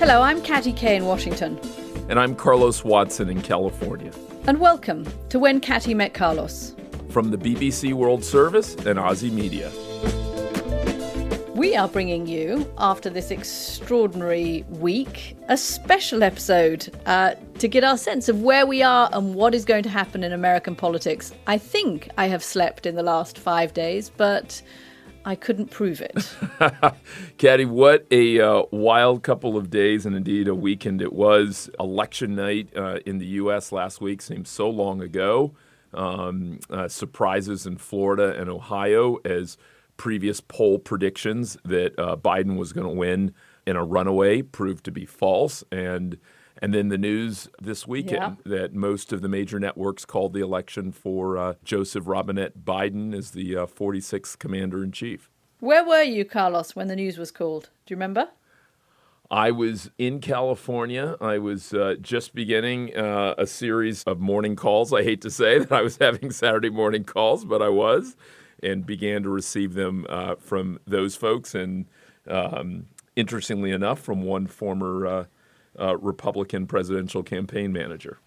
Hello, I'm Katty Kay in Washington. And I'm Carlos Watson in California. And welcome to When Katty Met Carlos. From the BBC World Service and OZY Media. We are bringing you, after this extraordinary week, a special episode to get our sense of where we are and what is going to happen in American politics. I think I have slept in the last 5 days, but I couldn't prove it. Katty, what a wild couple of days and indeed a weekend it was. Election night in the U.S. last week seems so long ago. Surprises in Florida and Ohio as previous poll predictions that Biden was going to win in a runaway proved to be false. And then the news this weekend that most of the major networks called the election for Joseph Robinette Biden as the 46th commander-in-chief. Where were you, Carlos, when the news was called? Do you remember? I was in California. I was just beginning a series of morning calls. I hate to say that I was having Saturday morning calls, but I was, and began to receive them from those folks. And interestingly enough, from one former Republican presidential campaign manager.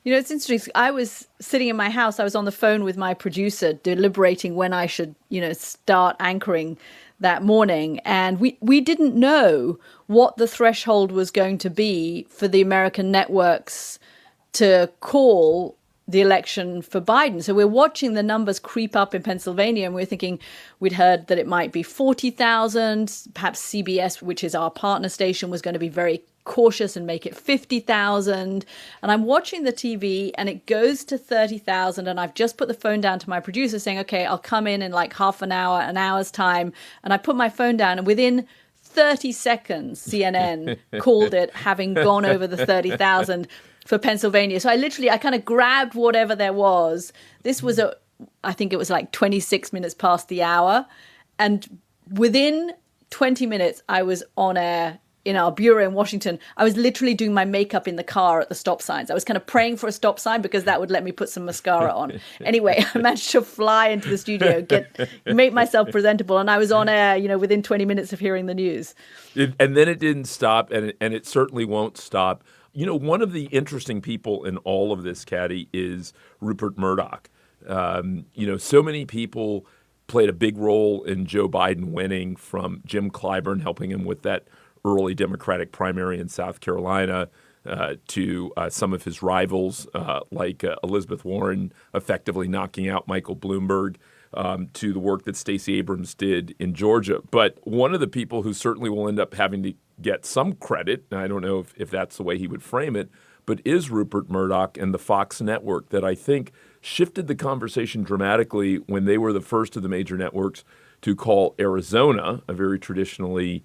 You know, it's interesting. I was sitting in my house. I was on the phone with my producer deliberating when I should, start anchoring that morning. And we didn't know what the threshold was going to be for the American networks to call the election for Biden. So we're watching the numbers creep up in Pennsylvania, and we're thinking we'd heard that it might be 40,000. Perhaps CBS, which is our partner station, was going to be very cautious and make it 50,000. And I'm watching the TV and it goes to 30,000. And I've just put the phone down to my producer saying, okay, I'll come in like half an hour, an hour's time. And I put my phone down, and within 30 seconds, CNN called it having gone over the 30,000 for Pennsylvania. So I kind of grabbed whatever there was. This was I think it was like 26 minutes past the hour. And within 20 minutes, I was on air in our bureau in Washington. I was literally doing my makeup in the car at the stop signs. I was kind of praying for a stop sign because that would let me put some mascara on. Anyway, I managed to fly into the studio, make myself presentable, and I was on air, within 20 minutes of hearing the news. And then it didn't stop, and it certainly won't stop. One of the interesting people in all of this, Katty, is Rupert Murdoch. So many people played a big role in Joe Biden winning, from Jim Clyburn helping him with that early Democratic primary in South Carolina to some of his rivals like Elizabeth Warren effectively knocking out Michael Bloomberg, to the work that Stacey Abrams did in Georgia. But one of the people who certainly will end up having to get some credit, and I don't know if that's the way he would frame it, but is Rupert Murdoch and the Fox network that I think shifted the conversation dramatically when they were the first of the major networks to call Arizona a very traditionally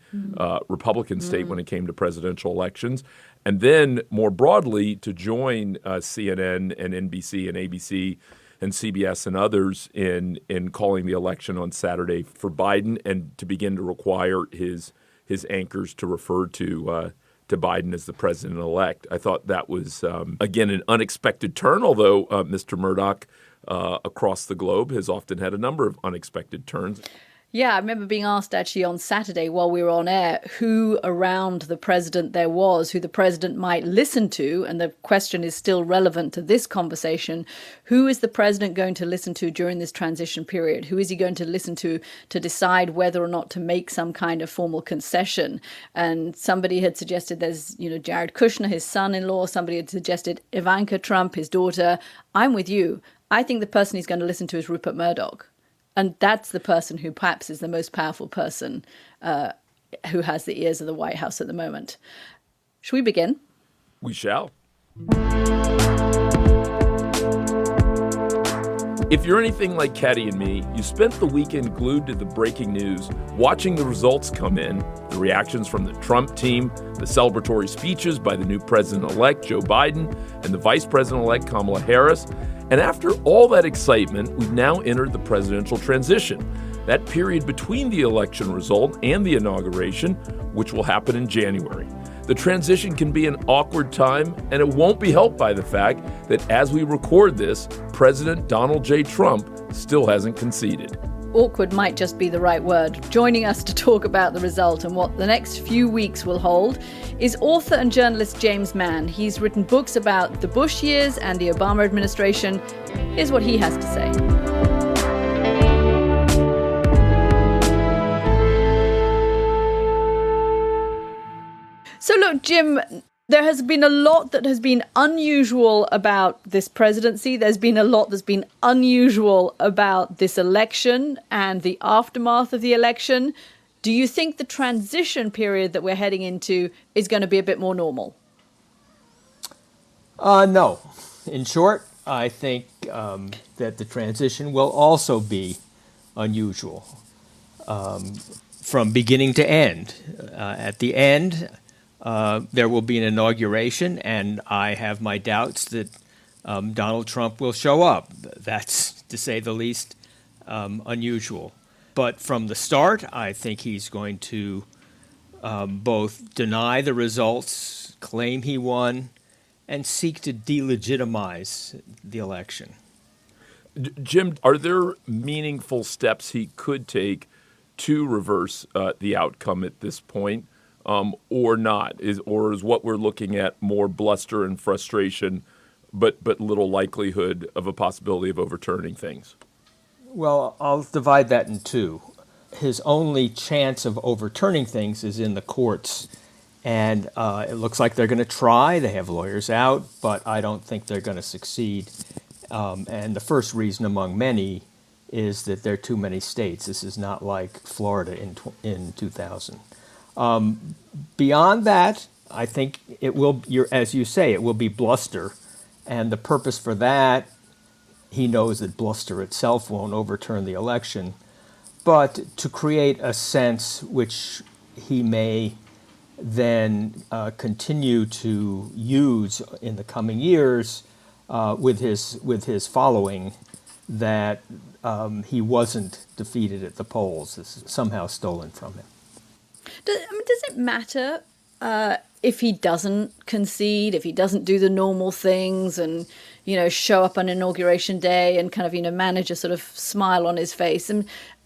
Republican state when it came to presidential elections, and then more broadly to join CNN and NBC and ABC and CBS and others in calling the election on Saturday for Biden, and to begin to require his anchors to refer to Biden as the president-elect. I thought that was, again, an unexpected turn, although Mr. Murdoch across the globe has often had a number of unexpected turns. Yeah, I remember being asked actually on Saturday while we were on air who around the president there was, who the president might listen to. And the question is still relevant to this conversation. Who is the president going to listen to during this transition period? Who is he going to listen to decide whether or not to make some kind of formal concession? And somebody had suggested there's, Jared Kushner, his son-in-law. Somebody had suggested Ivanka Trump, his daughter. I'm with you. I think the person he's going to listen to is Rupert Murdoch. And that's the person who perhaps is the most powerful person who has the ears of the White House at the moment. Shall we begin? We shall. If you're anything like Katty and me, you spent the weekend glued to the breaking news, watching the results come in, the reactions from the Trump team, the celebratory speeches by the new president-elect Joe Biden and the vice president-elect Kamala Harris. And after all that excitement, we've now entered the presidential transition, that period between the election result and the inauguration, which will happen in January. The transition can be an awkward time, and it won't be helped by the fact that as we record this, President Donald J. Trump still hasn't conceded. awkward might just be the right word. Joining us to talk about the result and what the next few weeks will hold is author and journalist James Mann. He's written books about the Bush years and the Obama administration. Here's what he has to say. So look, Jim, there has been a lot that has been unusual about this presidency. There's been a lot that's been unusual about this election and the aftermath of the election. Do you think the transition period that we're heading into is going to be a bit more normal? No. In short, I think that the transition will also be unusual from beginning to end. At the end, there will be an inauguration, and I have my doubts that Donald Trump will show up. That's, to say the least, unusual. But from the start, I think he's going to both deny the results, claim he won, and seek to delegitimize the election. Jim, are there meaningful steps he could take to reverse the outcome at this point? Or not? Is what we're looking at more bluster and frustration, but little likelihood of a possibility of overturning things? Well, I'll divide that in two. His only chance of overturning things is in the courts, and it looks like they're going to try. They have lawyers out, but I don't think they're going to succeed. And the first reason among many is that there are too many states. This is not like Florida in 2000. Beyond that, I think it will, as you say, it will be bluster. And the purpose for that, he knows that bluster itself won't overturn the election. But to create a sense which he may then continue to use in the coming years with his following, that he wasn't defeated at the polls. This is somehow stolen from him. Does it matter if he doesn't concede, if he doesn't do the normal things and, show up on Inauguration Day and kind of, manage a sort of smile on his face? And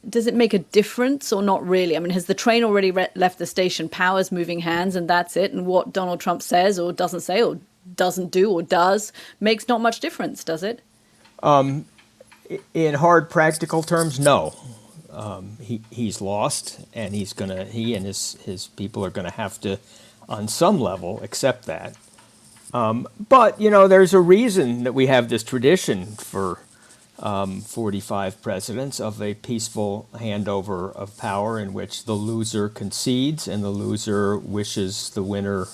does it make a difference or not really? I mean, has the train already left the station, power's moving hands, and that's it? And what Donald Trump says or doesn't say or doesn't do or does makes not much difference, does it? In hard practical terms, no. He's lost, and he and his people are going to have to, on some level, accept that. But there's a reason that we have this tradition for 45 presidents of a peaceful handover of power in which the loser concedes and the loser wishes the winner,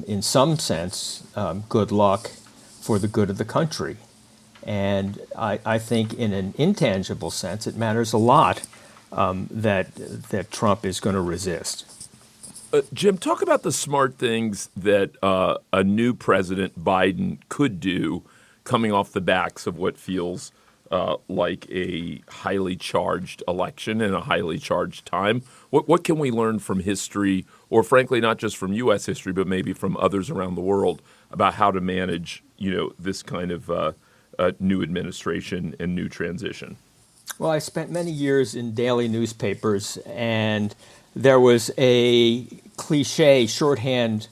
in some sense, good luck for the good of the country. And I think in an intangible sense, it matters a lot that Trump is going to resist. Jim, talk about the smart things that a new President Biden could do coming off the backs of what feels like a highly charged election and a highly charged time. What can we learn from history, or frankly, not just from U.S. history, but maybe from others around the world about how to manage, this kind of new administration and new transition? Well, I spent many years in daily newspapers, and there was a cliche shorthand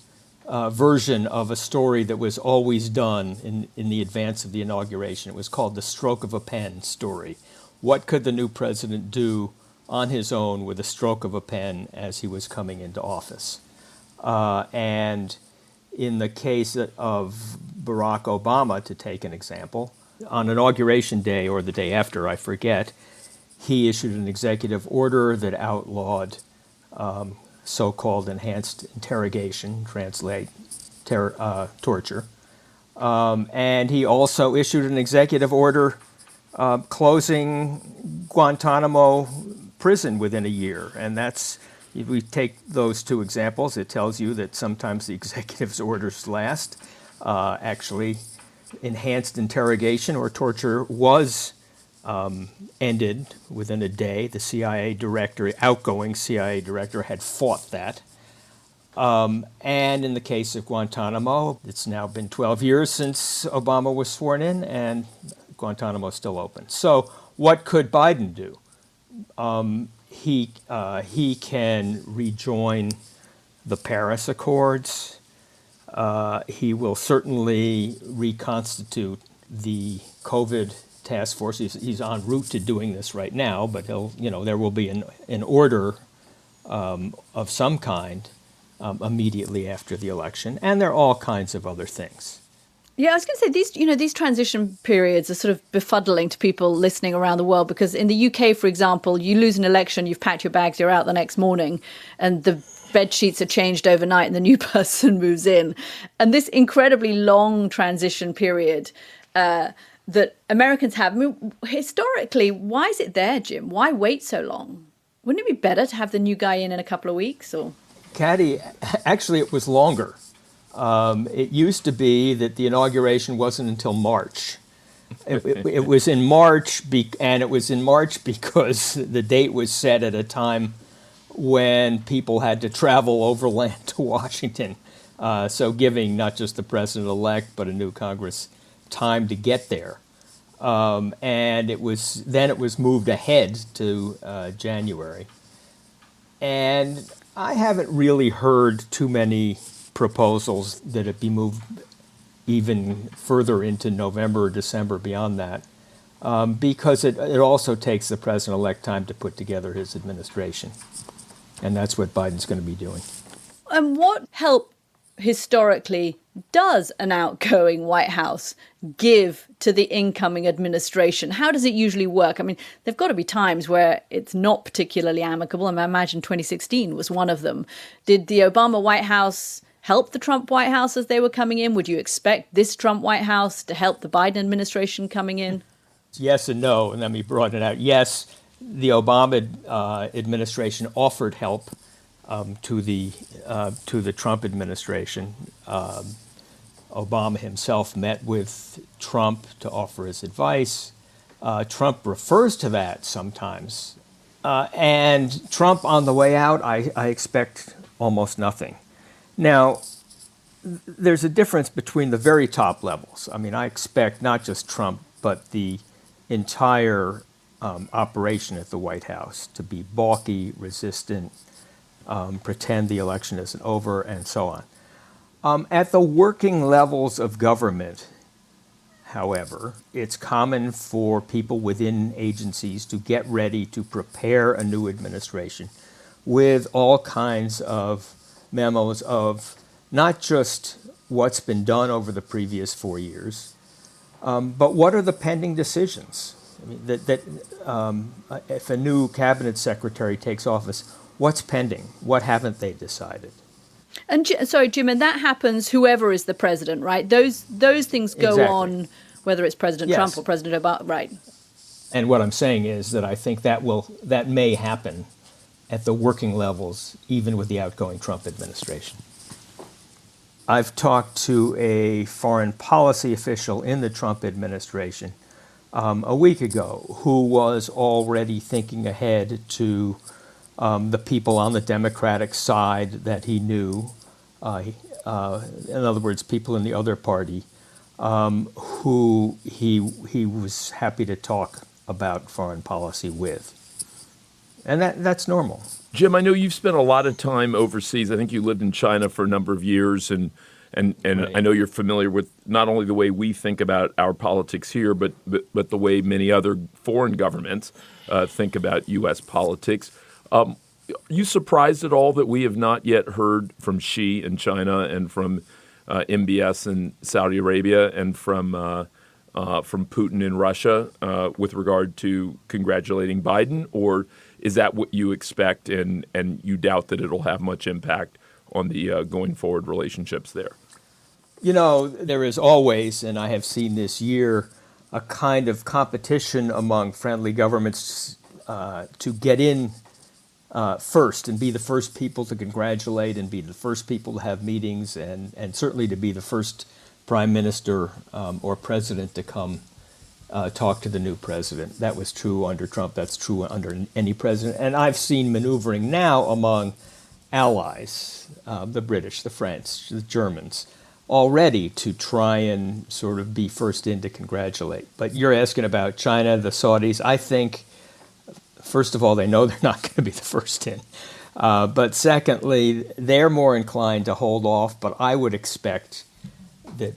version of a story that was always done in the advance of the inauguration. It was called the stroke of a pen story. What could the new president do on his own with a stroke of a pen as he was coming into office? And in the case of Barack Obama, to take an example, on Inauguration Day or the day after, I forget, he issued an executive order that outlawed so-called enhanced interrogation, translate torture. And he also issued an executive order closing Guantanamo prison within a year. And that's, if we take those two examples, it tells you that sometimes the executive's orders last. Actually, enhanced interrogation or torture was ended within a day. The CIA director, outgoing CIA director, had fought that. And in the case of Guantanamo, it's now been 12 years since Obama was sworn in, and Guantanamo is still open. So what could Biden do? he can rejoin the Paris Accords. He will certainly reconstitute the COVID task force. He's en route to doing this right now, but there will be an order of some kind immediately after the election, and there are all kinds of other things. Yeah, I was going to say these transition periods are sort of befuddling to people listening around the world, because in the UK, for example, you lose an election, you've packed your bags, you're out the next morning, and the bed sheets are changed overnight and the new person moves in. And this incredibly long transition period that Americans have, I mean, historically, why is it there, Jim? Why wait so long? Wouldn't it be better to have the new guy in a couple of weeks? Or Katty, actually, it was longer. It used to be that the inauguration wasn't until March. It was in March, and it was in March because the date was set at a time when people had to travel overland to Washington. So giving not just the president-elect, but a new Congress time to get there. And it was moved ahead to January. And I haven't really heard too many proposals that it be moved even further into November or December beyond that, because it also takes the president-elect time to put together his administration. And that's what Biden's going to be doing. And what help historically does an outgoing White House give to the incoming administration? How does it usually work? I mean, there've got to be times where it's not particularly amicable, and I imagine 2016 was one of them. Did the Obama White House help the Trump White House as they were coming in? Would you expect this Trump White House to help the Biden administration coming in? Yes and no, and let me broaden it out. Yes, the Obama administration offered help to the Trump administration. Obama himself met with Trump to offer his advice. Trump refers to that sometimes. And Trump on the way out, I expect almost nothing. Now, there's a difference between the very top levels. I mean, I expect not just Trump, but the entire operation at the White House to be balky, resistant, pretend the election isn't over, and so on. At the working levels of government, however, it's common for people within agencies to get ready to prepare a new administration with all kinds of memos of not just what's been done over the previous 4 years, but what are the pending decisions? I mean, if a new cabinet secretary takes office, what's pending? What haven't they decided? And sorry, Jim, and that happens whoever is the president, right? Those things go Exactly. on, whether it's President Yes. Trump or President Obama, right? And what I'm saying is that I think that may happen at the working levels, even with the outgoing Trump administration. I've talked to a foreign policy official in the Trump administration a week ago who was already thinking ahead to the people on the Democratic side that he knew, in other words, people in the other party, who he was happy to talk about foreign policy with. And that's normal. Jim, I know you've spent a lot of time overseas. I think you lived in China for a number of years, and Right. I know you're familiar with not only the way we think about our politics here, but the way many other foreign governments think about U.S. politics. Are you surprised at all that we have not yet heard from Xi in China and from MBS in Saudi Arabia and from Putin in Russia with regard to congratulating Biden? Or is that what you expect and you doubt that it'll have much impact on the going forward relationships there? You know, there is always, and I have seen this year, a kind of competition among friendly governments to get in first and be the first people to congratulate and be the first people to have meetings and certainly to be the first prime minister or president to come talk to the new president. That was true under Trump. That's true under any president. And I've seen maneuvering now among allies, the British, the French, the Germans, already to try and sort of be first in to congratulate. But you're asking about China, the Saudis. I think first of all, they know they're not going to be the first in. But secondly, they're more inclined to hold off. But I would expect that,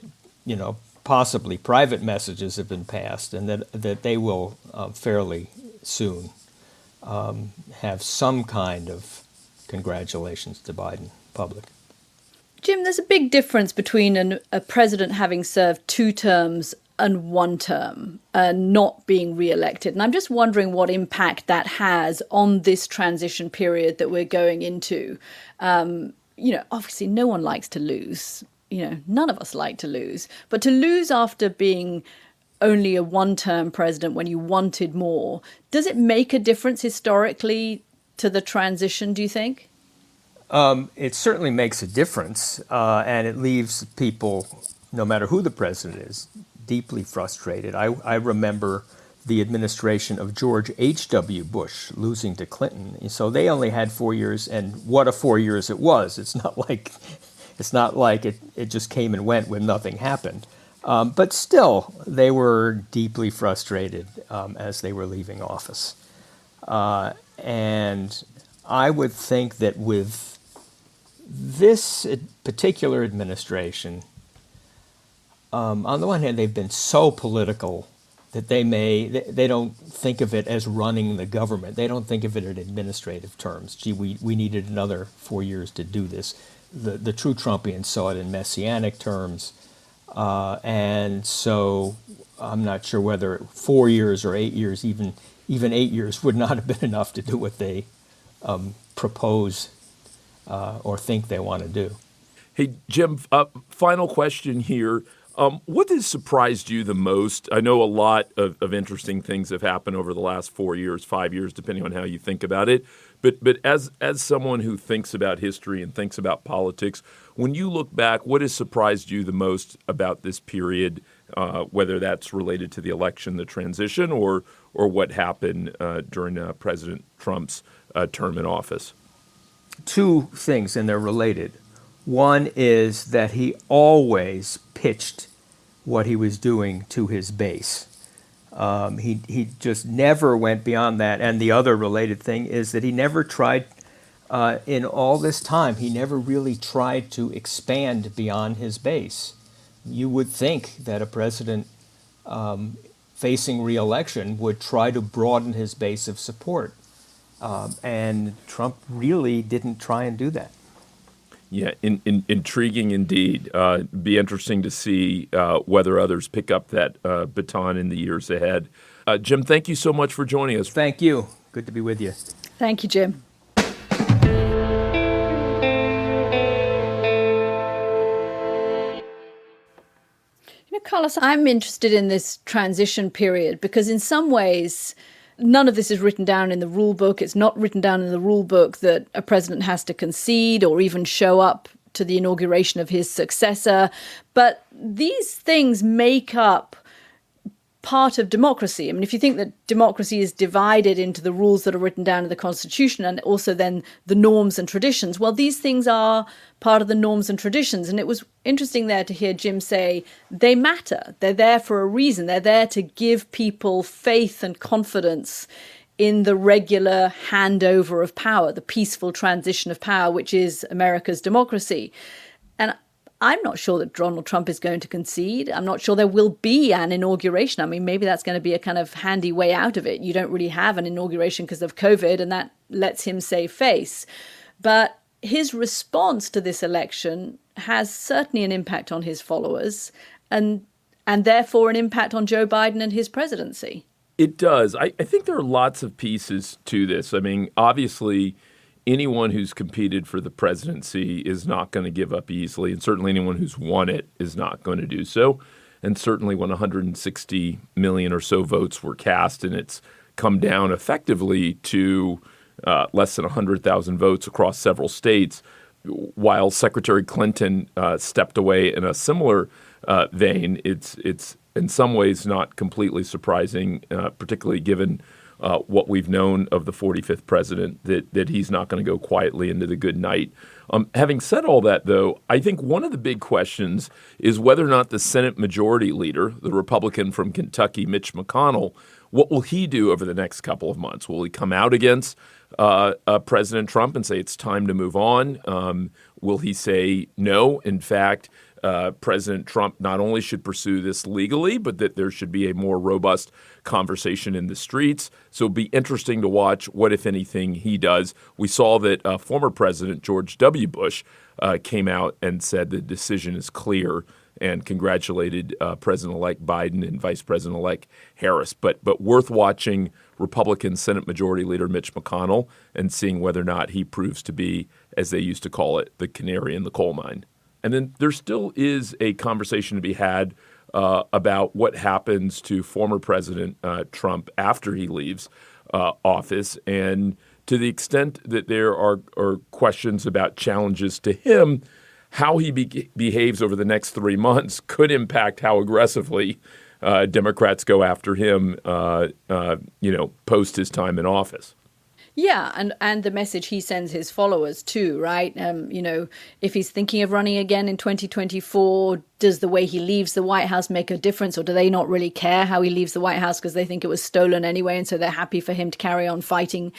possibly private messages have been passed and that they will fairly soon have some kind of congratulations to Biden public. Jim, there's a big difference between a president having served 2 terms and 1 term and not being re-elected. And I'm just wondering what impact that has on this transition period that we're going into. Obviously no one likes to lose. None of us like to lose. But to lose after being only a 1-term president when you wanted more, does it make a difference historically to the transition, do you think? It certainly makes a difference, and it leaves people, no matter who the president is, deeply frustrated. I remember the administration of George H.W. Bush losing to Clinton. So they only had 4 years, and what a 4 years it was. It's not like it just came and went when nothing happened. But still, they were deeply frustrated as they were leaving office. And I would think that with this particular administration, on the one hand, they've been so political that they don't think of it as running the government. They don't think of it in administrative terms. Gee, we needed another 4 years to do this. The true Trumpians saw it in messianic terms. And so I'm not sure whether 4 years or 8 years, even 8 years would not have been enough to do what they propose or think they want to do. Hey, Jim, final question here. What has surprised you the most? I know a lot of interesting things have happened over the last 4 years, 5 years, depending on how you think about it. But as someone who thinks about history and thinks about politics, when you look back, what has surprised you the most about this period, whether that's related to the election, the transition, or what happened during President Trump's term in office? 2 things, and they're related. One is that he always pitched what he was doing to his base. He just never went beyond that. And the other related thing is that he never tried, in all this time, he never really tried to expand beyond his base. You would think that a president facing re-election would try to broaden his base of support. And Trump really didn't try and do that. Yeah, intriguing indeed. Be interesting to see whether others pick up that baton in the years ahead. Jim, thank you so much for joining us. Thank you. Good to be with you. Thank you, Jim. Carlos, I'm interested in this transition period because in some ways, none of this is written down in the rule book. It's not written down in the rule book that a president has to concede or even show up to the inauguration of his successor. But these things make up part of democracy. I mean, if you think that democracy is divided into the rules that are written down in the Constitution and also then the norms and traditions, well, these things are part of the norms and traditions. And it was interesting there to hear Jim say they matter. They're there for a reason. They're there to give people faith and confidence in the regular handover of power, the peaceful transition of power, which is America's democracy. And I'm not sure that Donald Trump is going to concede. I'm not sure there will be an inauguration. I mean, maybe that's going to be a kind of handy way out of it. You don't really have an inauguration because of COVID, and that lets him save face. But his response to this election has certainly an impact on his followers and therefore an impact on Joe Biden and his presidency. It does. I think there are lots of pieces to this. I mean, obviously, anyone who's competed for the presidency is not going to give up easily, and certainly anyone who's won it is not going to do so. And certainly when 160 million or so votes were cast, and it's come down effectively to less than 100,000 votes across several states, while Secretary Clinton stepped away in a similar vein, it's in some ways not completely surprising, particularly given what we've known of the 45th president, that he's not going to go quietly into the good night. Having said all that, though, I think one of the big questions is whether or not the Senate Majority Leader, the Republican from Kentucky, Mitch McConnell, what will he do over the next couple of months? Will he come out against President Trump and say it's time to move on? Will he say no? In fact, President Trump not only should pursue this legally, but that there should be a more robust conversation in the streets. So it'll be interesting to watch what, if anything, he does. We saw that former President George W. Bush came out and said the decision is clear and congratulated President-elect Biden and Vice President-elect Harris. But worth watching Republican Senate Majority Leader Mitch McConnell and seeing whether or not he proves to be, as they used to call it, the canary in the coal mine. And then there still is a conversation to be had about what happens to former President Trump after he leaves office. And to the extent that there are questions about challenges to him, how he behaves over the next 3 months could impact how aggressively Democrats go after him, post his time in office. Yeah, and the message he sends his followers too, right? If he's thinking of running again in 2024, does the way he leaves the White House make a difference, or do they not really care how he leaves the White House because they think it was stolen anyway, and so they're happy for him to carry on fighting?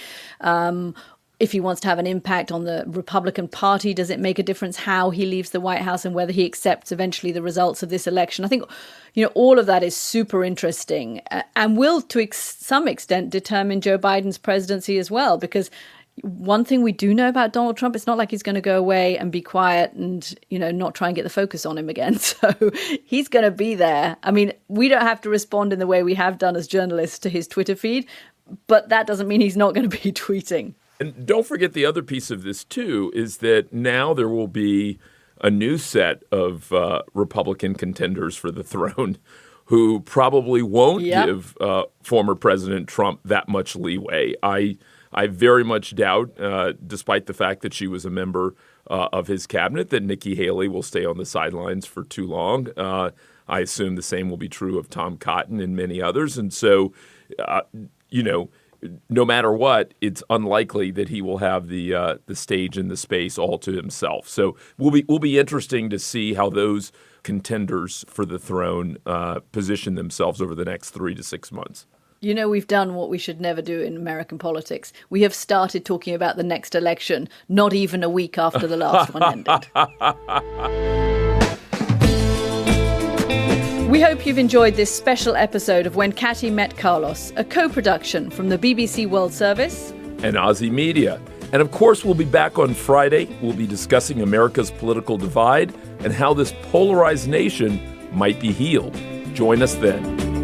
If he wants to have an impact on the Republican Party, does it make a difference how he leaves the White House and whether he accepts eventually the results of this election? I think, all of that is super interesting and will, to some extent, determine Joe Biden's presidency as well. Because one thing we do know about Donald Trump, it's not like he's going to go away and be quiet and, not try and get the focus on him again. So he's going to be there. I mean, we don't have to respond in the way we have done as journalists to his Twitter feed, but that doesn't mean he's not going to be tweeting. And don't forget the other piece of this, too, is that now there will be a new set of Republican contenders for the throne who probably won't give former President Trump that much leeway. I very much doubt, despite the fact that she was a member of his cabinet, that Nikki Haley will stay on the sidelines for too long. I assume the same will be true of Tom Cotton and many others. And so, no matter what, it's unlikely that he will have the stage and the space all to himself. So will be interesting to see how those contenders for the throne position themselves over the next 3 to 6 months. We've done what we should never do in American politics. We have started talking about the next election, not even a week after the last one ended. We hope you've enjoyed this special episode of When Katty Met Carlos, a co-production from the BBC World Service and OZY Media. And of course, we'll be back on Friday. We'll be discussing America's political divide and how this polarized nation might be healed. Join us then.